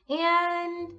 And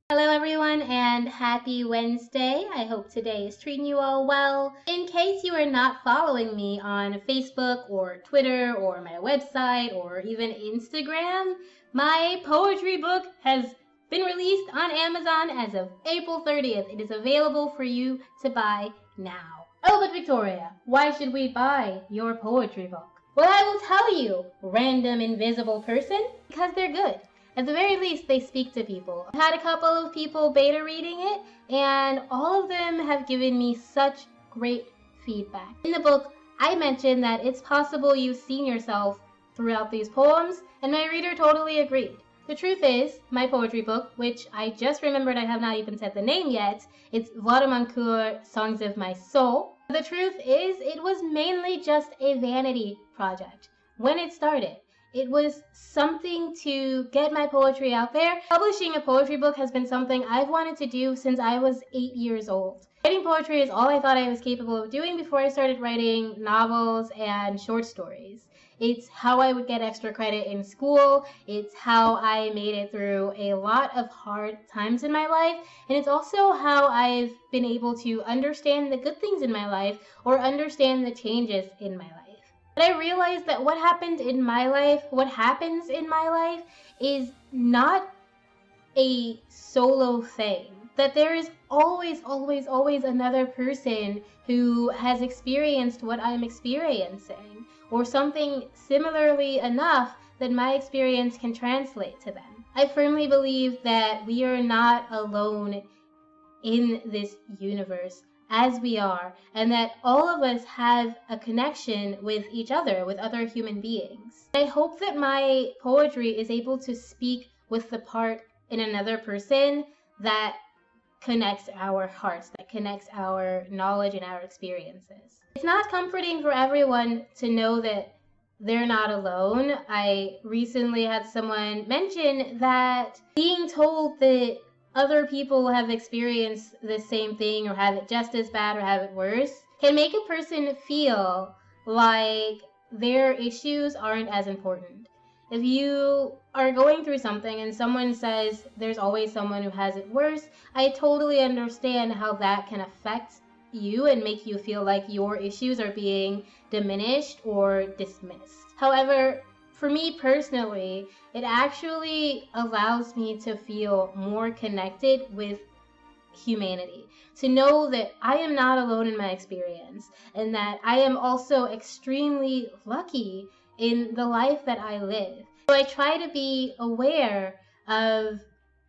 hello everyone and happy Wednesday. I hope today is treating you all well. In case you are not following me on Facebook or Twitter or my website or even Instagram, my poetry book has been released on Amazon as of April 30th. It is available for you to buy now. Oh, but Victoria, why should we buy your poetry book? Well, I will tell you, random invisible person, because they're good. At the very least, they speak to people. I've had a couple of people beta reading it, and all of them have given me such great feedback. In the book, I mentioned that it's possible you've seen yourself throughout these poems, and my reader totally agreed. The truth is, my poetry book, which I just remembered I have not even said the name yet, it's Vadamankur Songs of My Soul. The truth is, it was mainly just a vanity project when it started. It was something to get my poetry out there. Publishing a poetry book has been something I've wanted to do since I was 8 years old. Writing poetry is all I thought I was capable of doing before I started writing novels and short stories. It's how I would get extra credit in school. It's how I made it through a lot of hard times in my life. And it's also how I've been able to understand the good things in my life or understand the changes in my life. But I realized that what happens in my life is not a solo thing. That there is always another person who has experienced what I'm experiencing, or something similarly enough that my experience can translate to them. I firmly believe that we are not alone in this universe as we are, and that all of us have a connection with each other, with other human beings. I hope that my poetry is able to speak with the part in another person that connects our hearts, that connects our knowledge and our experiences. It's not comforting for everyone to know that they're not alone. I recently had someone mention that being told that other people have experienced the same thing or have it just as bad or have it worse can make a person feel like their issues aren't as important. If you are going through something and someone says there's always someone who has it worse, I totally understand how that can affect you and make you feel like your issues are being diminished or dismissed. However, for me personally, it actually allows me to feel more connected with humanity. To know that I am not alone in my experience and that I am also extremely lucky in the life that I live. So I try to be aware of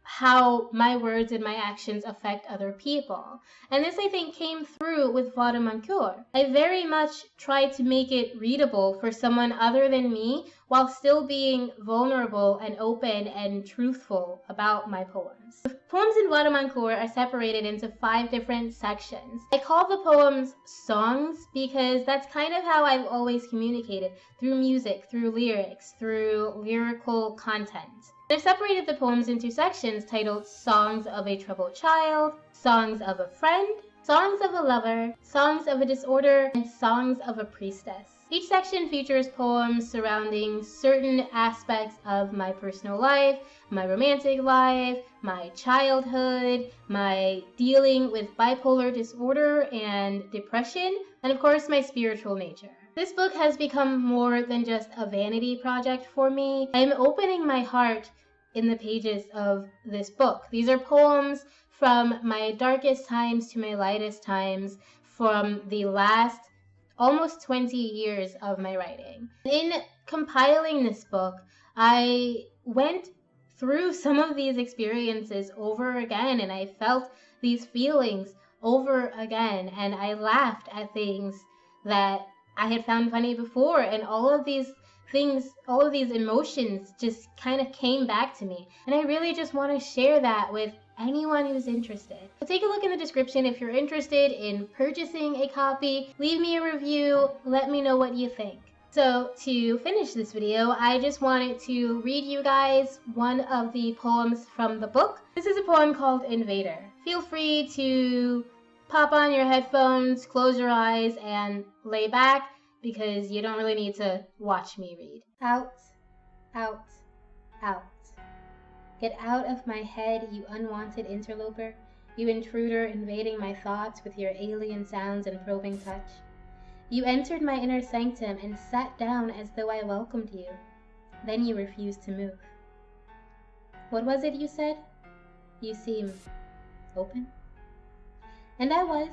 how my words and my actions affect other people. And this, I think, came through with Vadamankur. I very much tried to make it readable for someone other than me while still being vulnerable and open and truthful about my poems. The poems in Vadamankur are separated into 5 different sections. I call the poems songs because that's kind of how I've always communicated, through music, through lyrics, through lyrical content. I've separated the poems into sections titled Songs of a Troubled Child, Songs of a Friend, Songs of a Lover, Songs of a Disorder, and Songs of a Priestess. Each section features poems surrounding certain aspects of my personal life, my romantic life, my childhood, my dealing with bipolar disorder and depression, and of course my spiritual nature. This book has become more than just a vanity project for me. I'm opening my heart in the pages of this book. These are poems from my darkest times to my lightest times, from the last almost 20 years of my writing. In compiling this book, I went through some of these experiences over again, and I felt these feelings over again, and I laughed at things that I had found funny before, and all of these emotions just kind of came back to me. And I really just want to share that with anyone who's interested. So take a look in the description if you're interested in purchasing a copy. Leave me a review. Let me know what you think. So to finish this video, I just wanted to read you guys one of the poems from the book. This is a poem called Invader. Feel free to pop on your headphones, close your eyes, and lay back because you don't really need to watch me read. Out, out, out. Get out of my head, you unwanted interloper, you intruder invading my thoughts with your alien sounds and probing touch. You entered my inner sanctum and sat down as though I welcomed you. Then you refused to move. What was it you said? You seem open? And I was,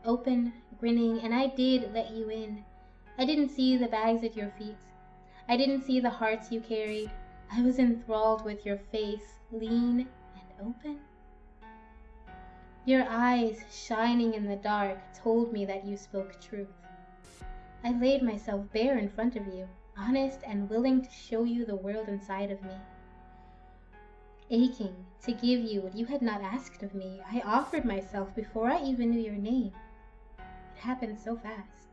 open, grinning, and I did let you in. I didn't see the bags at your feet. I didn't see the hearts you carried. I was enthralled with your face, lean and open. Your eyes, shining in the dark, told me that you spoke truth. I laid myself bare in front of you, honest and willing to show you the world inside of me. Aching to give you what you had not asked of me, I offered myself before I even knew your name. It happened so fast.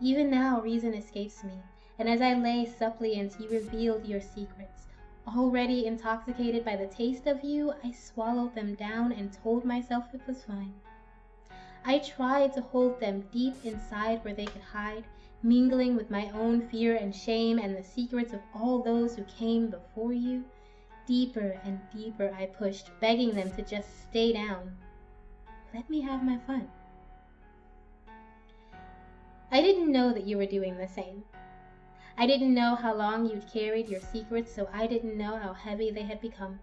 Even now, reason escapes me, and as I lay suppliant, you revealed your secrets. Already intoxicated by the taste of you, I swallowed them down and told myself it was fine. I tried to hold them deep inside where they could hide, mingling with my own fear and shame and the secrets of all those who came before you. Deeper and deeper I pushed, begging them to just stay down. Let me have my fun. I didn't know that you were doing the same. I didn't know how long you'd carried your secrets, so I didn't know how heavy they had become.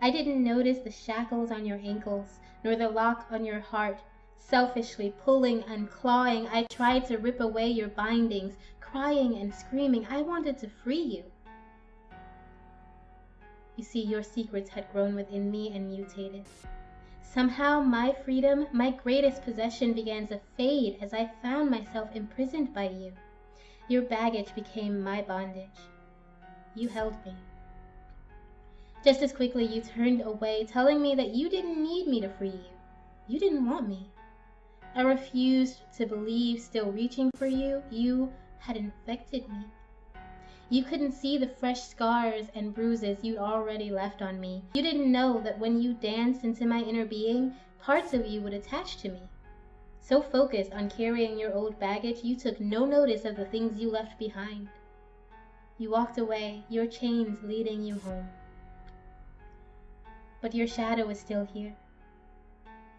I didn't notice the shackles on your ankles, nor the lock on your heart. Selfishly pulling and clawing, I tried to rip away your bindings, crying and screaming. I wanted to free you. You see, your secrets had grown within me and mutated. Somehow my freedom, my greatest possession, began to fade as I found myself imprisoned by you. Your baggage became my bondage. You held me. Just as quickly you turned away, telling me that you didn't need me to free you. You didn't want me. I refused to believe, still reaching for you, you had infected me. You couldn't see the fresh scars and bruises you'd already left on me. You didn't know that when you danced into my inner being, parts of you would attach to me. So focused on carrying your old baggage, you took no notice of the things you left behind. You walked away, your chains leading you home. But your shadow is still here,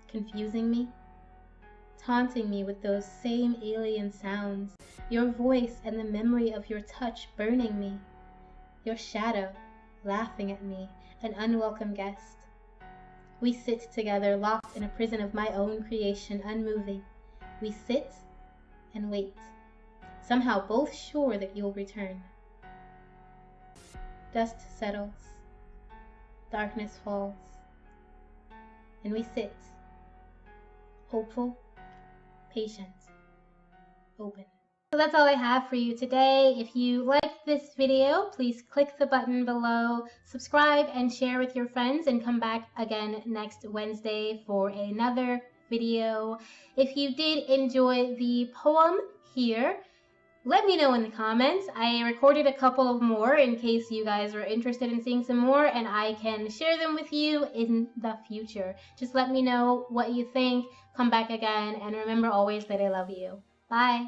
confusing me, taunting me with those same alien sounds, your voice and the memory of your touch burning me, your shadow laughing at me, an unwelcome guest. We sit together, locked in a prison of my own creation, unmoving. We sit and wait, somehow both sure that you'll return. Dust settles, darkness falls, and we sit, hopeful, patient, open. So that's all I have for you today. If you liked this video, please click the button below, subscribe and share with your friends, and come back again next Wednesday for another video. If you did enjoy the poem here, let me know in the comments. I recorded a couple of more in case you guys are interested in seeing some more, and I can share them with you in the future. Just let me know what you think. Come back again, and remember always that I love you. Bye.